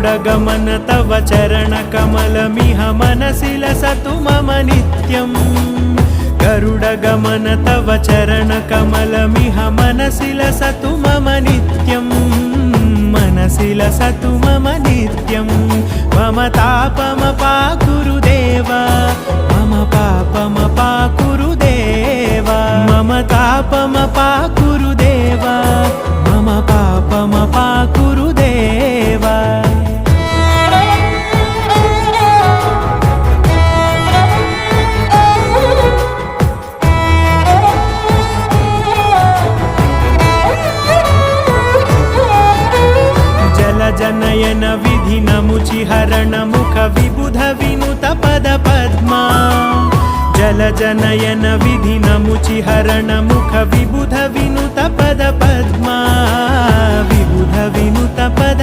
गरुडगमन तव चरणकमलमिह मनसि लसतु मम नित्यम् गरुडगमन तव चरणकमलमिह मनसि लसतु मम नित्यम् मनसि लसतु मम नित्यम् मम तापमपाकुरु देव मम पापमपाकुरु देव मम तापमपाकुरु देव मम पापमपाकुरु देव जनयन विधि नमुचिहरण मुख विबुध विनुत पद पद्मा जल जनयन विधि नमुचिहरण मुख विबुध विनुत पद पद्मा विबुध विनुत पद